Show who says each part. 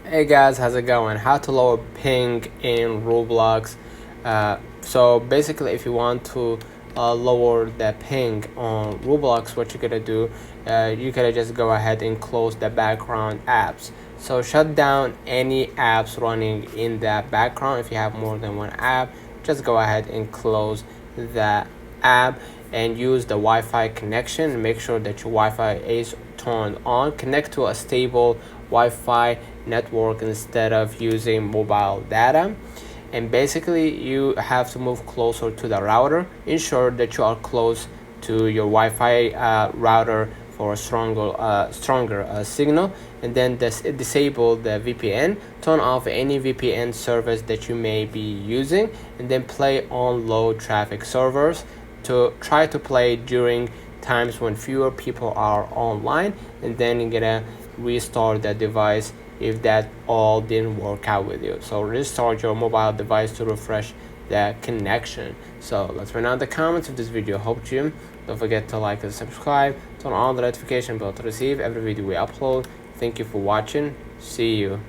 Speaker 1: Hey guys, how's it going? How to lower ping in Roblox. So basically, if you want to lower the ping on Roblox, what you're gonna do, you gotta just go ahead and close the background apps. So shut down any apps running in that background. If you have more than one app, just go ahead and close that app and use the Wi-Fi connection. Make sure that your Wi-Fi is turned on. Connect to a stable Wi-Fi network instead of using mobile data. And basically you have to move closer to the router. Ensure that you are close to your Wi-Fi router for a stronger signal, and then disable the VPN. Turn off any VPN service that you may be using, and then play on low traffic servers to try to play during times when fewer people are online, and then you're gonna restart the device if that all didn't work out with you. So restart your mobile device to refresh the connection. So let's find out the comments if this video helped you. Don't forget to like and subscribe, turn on the notification bell to receive every video we upload. Thank you for watching. See you.